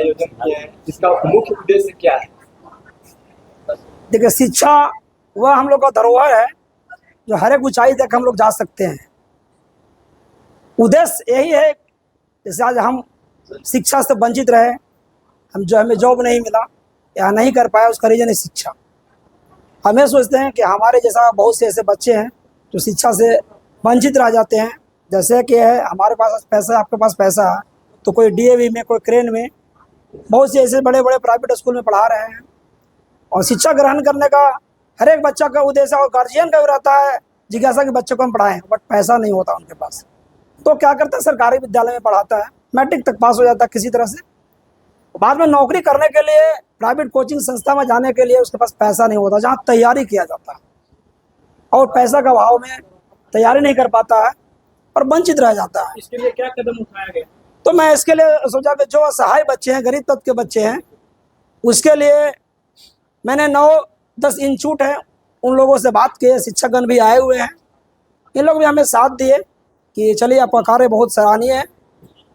आयोजन किए हैं, जिसका मुख्य उद्देश्य क्या है? देखिए, शिक्षा वह हम लोग का धरोहर है जो हर एक ऊंचाई तक हम लोग जा सकते हैं। उद्देश्य यही है, जैसे आज हम शिक्षा से वंचित रहे, हमें जॉब नहीं मिला या नहीं कर पाया, उसका रीजन है शिक्षा। हमें सोचते हैं कि हमारे जैसा बहुत से ऐसे बच्चे हैं जो शिक्षा से वंचित रह जाते हैं। जैसे कि है, हमारे पास पैसा, आपके पास पैसा है, तो कोई डीएवी में, कोई क्रेन में, बहुत से ऐसे बड़े बड़े प्राइवेट स्कूल में पढ़ा रहे हैं। और शिक्षा ग्रहण करने का हर एक बच्चा का उद्देश्य और गार्जियन का भी रहता है जिज्ञासा कि बच्चों को हम पढ़ाएं, बट पैसा नहीं होता उनके पास। तो क्या करता है, सरकारी विद्यालय में पढ़ाता है, मैट्रिक तक पास हो जाता है किसी तरह से। बाद में नौकरी करने के लिए प्राइवेट कोचिंग संस्था में जाने के लिए उसके पास पैसा नहीं होता, जहाँ तैयारी किया जाता है, और पैसा का अभाव में तैयारी नहीं कर पाता है और वंचित रह जाता है। इसके लिए क्या कदम उठाया गया? तो मैं इसके लिए सोचा कि जो असहाय बच्चे हैं, गरीब तबके के बच्चे हैं, उसके लिए मैंने 9-10 इंस्टीट्यूट हैं, उन लोगों से बात की। शिक्षकगण भी आए हुए हैं, इन लोग भी हमें साथ दिए कि चलिए आपका कार्य बहुत सराहनीय है।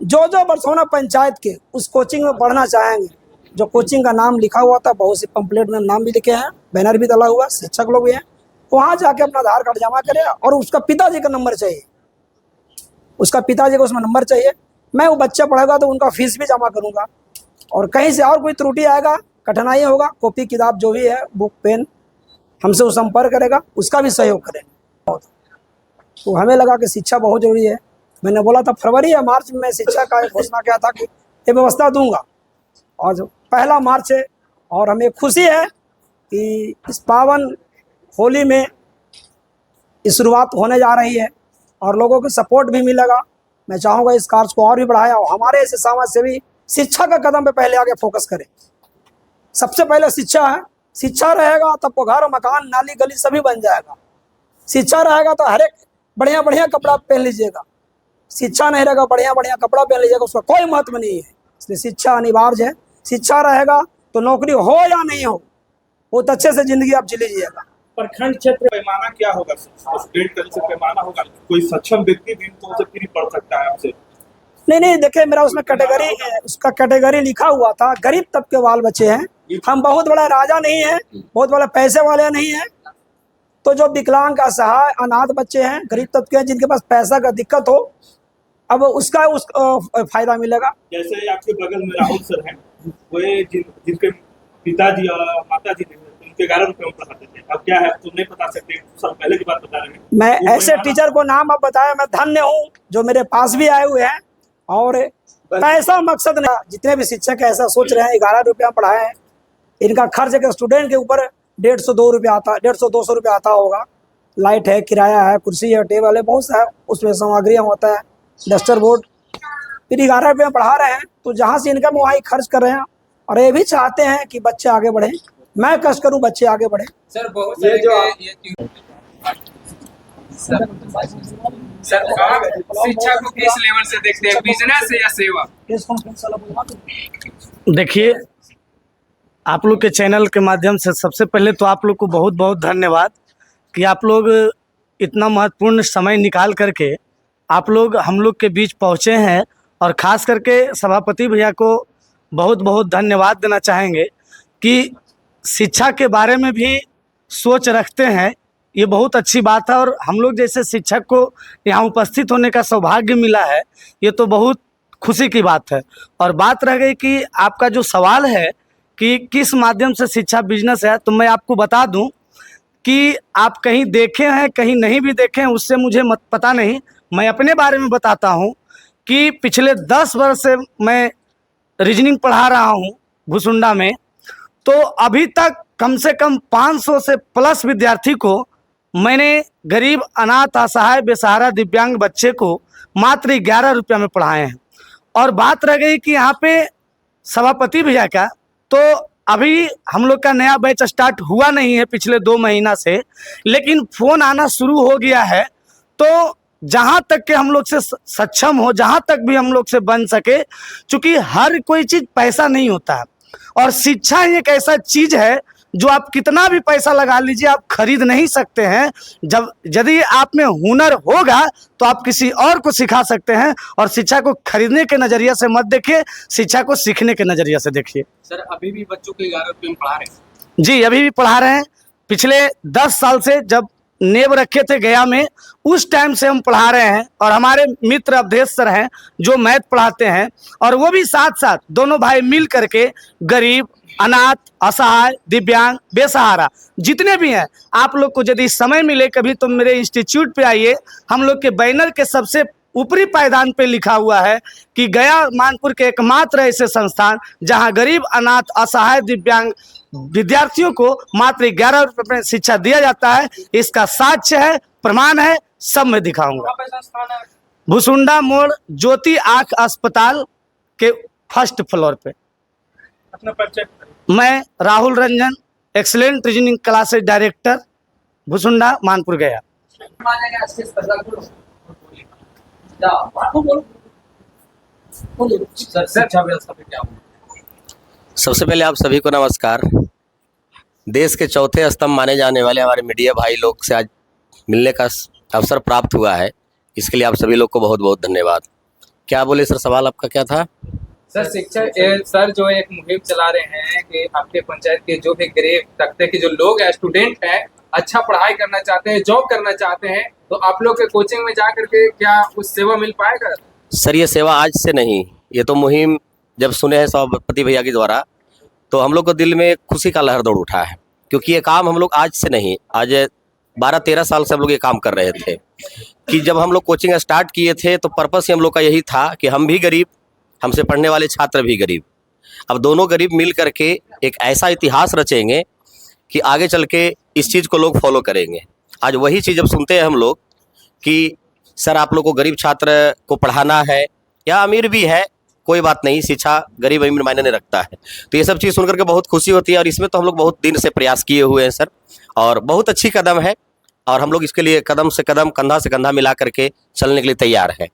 जो बरसोना पंचायत के उस कोचिंग में पढ़ना चाहेंगे, जो कोचिंग का नाम लिखा हुआ था, बहुत सी पंपलेट में नाम भी लिखे हैं, बैनर भी डला हुआ, शिक्षक लोग भी हैं, वहाँ जाके अपना आधार कार्ड जमा करें और उसका पिताजी का नंबर चाहिए, उसका पिताजी का उसमें नंबर चाहिए। मैं वो बच्चा पढ़ेगा तो उनका फीस भी जमा करूँगा, और कहीं से और कोई त्रुटि आएगा, कठिनाई होगा, कॉपी किताब जो भी है, बुक पेन, हमसे वो संपर्क करेगा, उसका भी सहयोग करेंगे। तो हमें लगा कि शिक्षा बहुत जरूरी है। मैंने बोला था फरवरी या मार्च में शिक्षा का घोषणा किया था कि ये व्यवस्था दूंगा, और जो 1 मार्च है, और हमें खुशी है कि इस पावन होली में इस शुरुआत होने जा रही है और लोगों की सपोर्ट भी मिलेगा। मैं चाहूँगा इस कार्य को और भी बढ़ाया, और हमारे ऐसे समाज से भी शिक्षा का कदम पे पहले आगे फोकस करें। सबसे पहले शिक्षा है, शिक्षा रहेगा तब तो घर, मकान, नाली, गली सभी बन जाएगा। शिक्षा रहेगा तो हर एक बढ़िया बढ़िया कपड़ा पहन लीजिएगा, शिक्षा नहीं रहेगा बढ़िया बढ़िया कपड़ा पहन लीजिएगा, उसका कोई महत्व नहीं है। इसलिए शिक्षा अनिवार्य है। शिक्षा रहेगा तो नौकरी हो या नहीं हो, बहुत अच्छे से जिंदगी आप जी लीजिएगा। प्रखंड क्षेत्र पैमाना क्या होगा? स्टेट का जैसे पैमाना होगा, कोई सक्षम व्यक्ति भी तो उसे फ्री पढ़ सकता है आपसे? नहीं, देखिए मेरा उसमें कैटेगरी, उसका कैटेगरी लिखा हुआ था, गरीब तबके वाले बच्चे हैं। हम बहुत बड़ा राजा नहीं है, बहुत बड़ा पैसे वाले नहीं है। तो जो विकलांग, असहाय, अनाथ बच्चे हैं, गरीब तबके हैं, जिनके पास पैसा का दिक्कत हो, अब उसका फायदा मिलेगा। जैसे आपके बगल में राहुल सर हैं, वो जिनके पिताजी और माताजी ने उनके 11 रुपए में पढ़ाते थे, अब क्या है तो नहीं बता सकते, साल पहले की बात बता रहे हैं। मैं ऐसे टीचर को नाम अब बताया, मैं धन्य हूँ जो मेरे पास भी आए हुए हैं। और पैसा मकसद नहीं, जितने भी शिक्षक ऐसा सोच रहे हैं 11 रुपया पढ़ाए, इनका खर्च के स्टूडेंट के ऊपर 150-200 रुपया आता, 150-200 रुपया आता होगा। लाइट है, किराया है, कुर्सी है, टेबल है, बहुत सा है, उसमें सामग्रियाँ होता है, डस्टर बोर्ड, फिर 11 रुपये पढ़ा रहे हैं। तो जहाँ से इनकम वहाँ ही खर्च कर रहे हैं, और ये भी चाहते हैं कि बच्चे आगे बढ़ें। मैं कष्ट करूँ, बच्चे आगे बढ़े। सर बहुत सारे सर शिक्षा को किस लेवल से देखते हैं, बिजनेस या सेवा? देखिए, आप लोग के चैनल के माध्यम से सबसे पहले तो आप लोग को बहुत बहुत धन्यवाद कि आप लोग इतना महत्वपूर्ण समय निकाल करके आप लोग हम लोग के बीच पहुँचे हैं। और ख़ास करके सभापति भैया को बहुत बहुत धन्यवाद देना चाहेंगे कि शिक्षा के बारे में भी सोच रखते हैं, ये बहुत अच्छी बात है। और हम लोग जैसे शिक्षक को यहाँ उपस्थित होने का सौभाग्य मिला है, ये तो बहुत खुशी की बात है। और बात रह गई कि आपका जो सवाल है कि किस माध्यम से शिक्षा बिजनेस है, तो मैं आपको बता दूं कि आप कहीं देखे हैं, कहीं नहीं भी देखे हैं, उससे मुझे पता नहीं। मैं अपने बारे में बताता हूं कि पिछले 10 वर्ष से मैं रीजनिंग पढ़ा रहा हूं भुसुंडा में। तो अभी तक कम से कम 500 से प्लस विद्यार्थी को मैंने गरीब, अनाथ, असहाय, बेसहारा, दिव्यांग बच्चे को मात्र 11 रुपया में पढ़ाए हैं। और बात रह गई कि यहाँ पे सभापति भैया का, तो अभी हम लोग का नया बैच स्टार्ट हुआ नहीं है पिछले 2 महीना से, लेकिन फ़ोन आना शुरू हो गया है। तो जहाँ तक के हम लोग से सक्षम हो, जहाँ तक भी हम लोग से बन सके, चूँकि हर कोई चीज़ पैसा नहीं होता है, और शिक्षा एक ऐसा चीज़ है जो आप कितना भी पैसा लगा लीजिए आप खरीद नहीं सकते हैं। जब यदि आप में हुनर होगा तो आप किसी और को सिखा सकते हैं। और शिक्षा को खरीदने के नज़रिए से मत देखिए, शिक्षा को सीखने के नज़रिए से देखिए। सर अभी भी बच्चों को 11 रुपये में पढ़ा रहे हैं? जी, अभी भी पढ़ा रहे हैं। पिछले 10 साल से जब नेब रखे थे गया में, उस टाइम से हम पढ़ा रहे हैं। और हमारे मित्र अवधेश सर हैं जो मैथ पढ़ाते हैं, और वो भी साथ साथ दोनों भाई मिल करके गरीब, अनाथ, असहाय, दिव्यांग, बेसहारा जितने भी हैं, आप लोग को यदि समय मिले कभी तो मेरे इंस्टीट्यूट पे आइए। हम लोग के बैनर के सबसे ऊपरी पायदान पे लिखा हुआ है कि गया मानपुर के एकमात्र ऐसे संस्थान जहां गरीब, अनाथ, असहाय, दिव्यांग विद्यार्थियों को मात्र 11 रुपये में शिक्षा दिया जाता है। इसका साक्ष्य है, प्रमाण है, सब मैं दिखाऊंगा। कहाँ पे संस्थान है? भुसुंडा मोड़ ज्योति आँख अस्पताल के फर्स्ट फ्लोर पे। अपना परिचय। मैं Rahul Ranjan, excellent reasoning classes director, Bhusunda, Manpur गया। सबसे पहले आप सभी को नमस्कार। देश के चौथे स्तंभ माने जाने वाले हमारे मीडिया भाई लोग से आज मिलने का अवसर प्राप्त हुआ है, इसके लिए आप सभी लोग को बहुत बहुत धन्यवाद। क्या बोले सर, सवाल आपका क्या था? सर सर जो एक मुहिम चला रहे हैं कि आपके पंचायत के जो भी गरीब तबके के जो लोग हैं, स्टूडेंट हैं, अच्छा पढ़ाई करना चाहते हैं, जॉब करना चाहते हैं, तो आप लोग के कोचिंग में जा करके क्या उस सेवा मिल पाएगा? सर ये सेवा आज से नहीं, ये तो मुहिम जब सुने हैं सभापति भैया के द्वारा तो हम लोग को दिल में खुशी का लहर दौड़ उठा है, क्योंकि ये काम हम लोग आज से नहीं, आज 12-13 साल से हम लोग ये काम कर रहे थे। कि जब हम लोग कोचिंग स्टार्ट किए थे तो पर्पस ही हम लोग का यही था कि हम भी गरीब, हमसे पढ़ने वाले छात्र भी गरीब, अब दोनों गरीब मिल करके एक ऐसा इतिहास रचेंगे कि आगे चल के इस चीज़ को लोग फॉलो करेंगे। आज वही चीज़ जब सुनते हैं हम लोग कि सर आप लोग को गरीब छात्र को पढ़ाना है या अमीर भी है, कोई बात नहीं, शिक्षा गरीब अमीर मायने नहीं रखता है, तो ये सब चीज़ सुनकर के बहुत खुशी होती है। और इसमें तो हम लोग बहुत दिन से प्रयास किए हुए हैं सर, और बहुत अच्छी कदम है, और हम लोग इसके लिए कदम से कदम, कंधा से कंधा मिला करके चलने के लिए तैयार है।